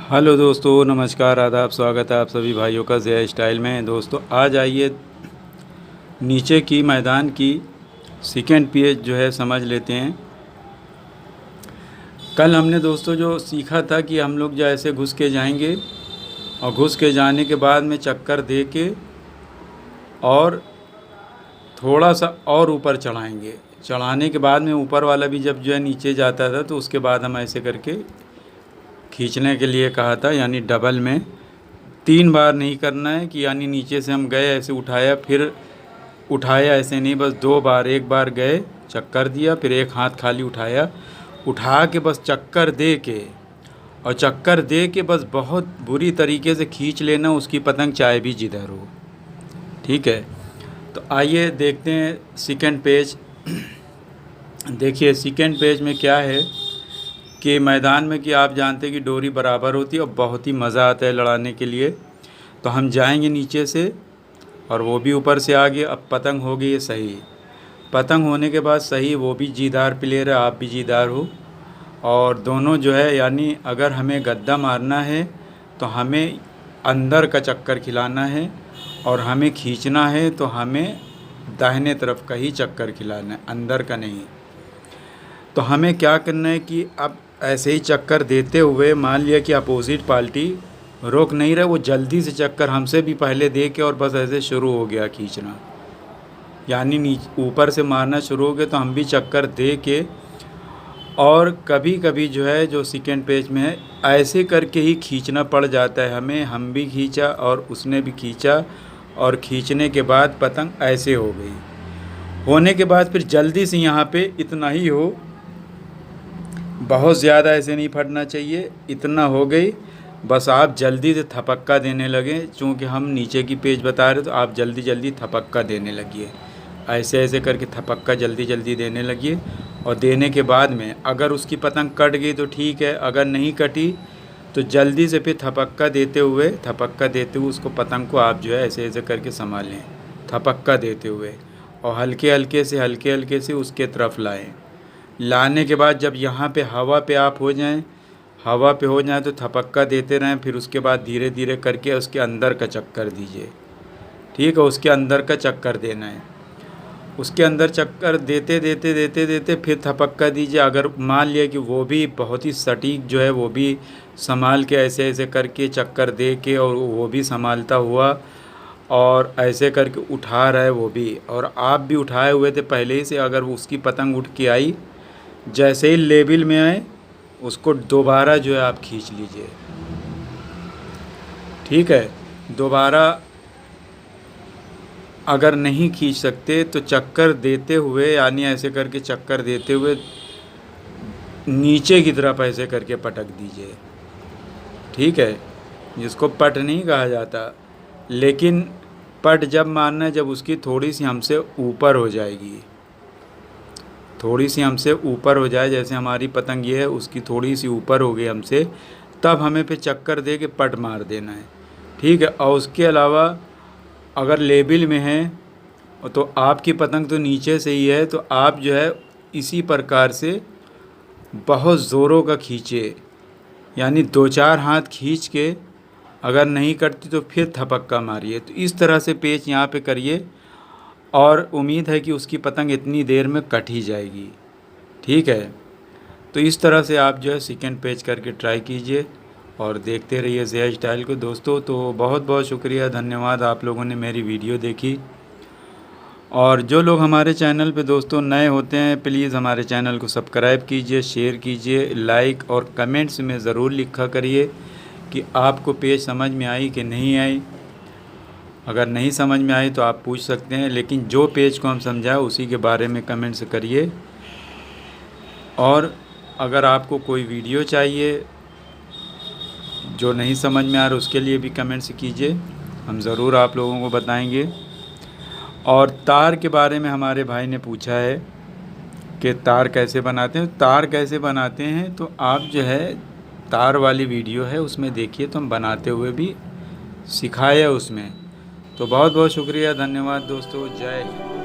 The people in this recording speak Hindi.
हेलो दोस्तों, नमस्कार, आदाब, स्वागत है आप सभी भाइयों का ज़िया स्टाइल में। दोस्तों आज आइए नीचे की मैदान की सेकंड पेज जो है समझ लेते हैं। कल हमने दोस्तों जो सीखा था कि हम लोग जो ऐसे घुस के जाएंगे और घुस के जाने के बाद में चक्कर दे के और थोड़ा सा और ऊपर चढ़ाएंगे। चढ़ाने के बाद में ऊपर वाला भी जब जो है नीचे जाता था तो उसके बाद हम ऐसे करके खींचने के लिए कहा था, यानी डबल में 3 बार नहीं करना है कि यानी नीचे से हम गए ऐसे उठाया फिर उठाया, ऐसे नहीं, बस 2 बार। एक बार गए चक्कर दिया, फिर एक हाथ खाली उठाया, उठा के बस चक्कर दे के और चक्कर दे के बस बहुत बुरी तरीके से खींच लेना उसकी पतंग, चाहे भी जिधर हो। ठीक है, तो आइए देखते हैं सेकंड पेज। देखिए सेकंड पेज में क्या है कि मैदान में कि आप जानते हैं कि डोरी बराबर होती है और बहुत ही मज़ा आता है लड़ाने के लिए। तो हम जाएंगे नीचे से और वो भी ऊपर से आ गया। अब पतंग हो गई है सही। पतंग होने के बाद सही, वो भी जीदार प्लेयर है, आप भी जीदार हो, और दोनों जो है यानी अगर हमें गद्दा मारना है तो हमें अंदर का चक्कर खिलाना है और हमें खींचना है तो हमें दाहिने तरफ का ही चक्कर खिलाना है, अंदर का नहीं। तो हमें क्या करना है कि अब ऐसे ही चक्कर देते हुए मान लिया कि अपोजिट पार्टी रोक नहीं रहे, वो जल्दी से चक्कर हमसे भी पहले दे के और बस ऐसे शुरू हो गया खींचना, यानी नीचे ऊपर से मारना शुरू हो गया तो हम भी चक्कर दे के, और कभी कभी जो है जो सेकंड पेज में है ऐसे करके ही खींचना पड़ जाता है हमें। हम भी खींचा और उसने भी खींचा और खींचने के बाद पतंग ऐसे हो गई। होने के बाद फिर जल्दी से यहाँ पे इतना ही हो, बहुत ज़्यादा ऐसे नहीं फटना चाहिए, इतना हो गई बस। आप जल्दी से थपक्का देने लगे, चूँकि हम नीचे की पेज बता रहे तो आप जल्दी जल्दी थपक्का देने लगिए। ऐसे ऐसे करके थपक्का जल्दी जल्दी देने लगिए। और देने के बाद में अगर उसकी पतंग कट गई तो ठीक है, अगर नहीं कटी तो जल्दी से फिर थपक्का देते हुए उसको पतंग को आप जो है ऐसे ऐसे करके संभालें, थपक्का देते हुए, और हल्के हल्के से उसके तरफ लाएँ। लाने के बाद जब यहाँ पे हवा पे आप हो जाएं तो थपक्का देते रहें। फिर उसके बाद धीरे धीरे करके उसके अंदर का चक्कर दीजिए। ठीक है, उसके अंदर का चक्कर देना है। उसके अंदर चक्कर देते फिर थपक्का दीजिए। अगर मान लिया कि वो भी बहुत ही सटीक जो है वो भी संभाल के ऐसे ऐसे करके चक्कर दे के और वो भी संभालता हुआ और ऐसे करके उठा रहा है वो भी, और आप भी उठाए हुए थे पहले ही से, अगर उसकी पतंग उठ के आई, जैसे ही लेवल में आए उसको दोबारा जो है आप खींच लीजिए। ठीक है, दोबारा अगर नहीं खींच सकते तो चक्कर देते हुए, यानी ऐसे करके चक्कर देते हुए नीचे की तरफ ऐसे करके पटक दीजिए। ठीक है, जिसको पट नहीं कहा जाता, लेकिन पट जब मारना है जब उसकी थोड़ी सी हमसे ऊपर हो जाएगी, थोड़ी सी हमसे ऊपर हो जाए, जैसे हमारी पतंग ये है उसकी थोड़ी सी ऊपर हो गई हमसे, तब हमें फिर चक्कर दे के पट मार देना है। ठीक है, और उसके अलावा अगर लेवल में है तो आपकी पतंग तो नीचे से ही है, तो आप जो है इसी प्रकार से बहुत ज़ोरों का खींचे, यानी 2-4 हाथ खींच के, अगर नहीं कटती तो फिर थपक्का मारिए। तो इस तरह से पेच यहाँ पे करिए और उम्मीद है कि उसकी पतंग इतनी देर में कट ही जाएगी। ठीक है, तो इस तरह से आप जो है सेकंड पेज करके ट्राई कीजिए और देखते रहिए ज़िया स्टाइल को। दोस्तों तो बहुत बहुत शुक्रिया, धन्यवाद आप लोगों ने मेरी वीडियो देखी। और जो लोग हमारे चैनल पे दोस्तों नए होते हैं, प्लीज़ हमारे चैनल को सब्सक्राइब कीजिए, शेयर कीजिए, लाइक और कमेंट्स में ज़रूर लिखा करिए कि आपको पेज समझ में आई कि नहीं आई। अगर नहीं समझ में आई तो आप पूछ सकते हैं, लेकिन जो पेज को हम समझाए उसी के बारे में कमेंट्स करिए। और अगर आपको कोई वीडियो चाहिए जो नहीं समझ में आ रहा उसके लिए भी कमेंट्स कीजिए, हम ज़रूर आप लोगों को बताएंगे। और तार के बारे में हमारे भाई ने पूछा है कि तार कैसे बनाते हैं। तार कैसे बनाते हैं तो आप जो है तार वाली वीडियो है उसमें देखिए, तो हम बनाते हुए भी सिखाया उसमें। तो बहुत बहुत शुक्रिया, धन्यवाद दोस्तों, जय हिंद।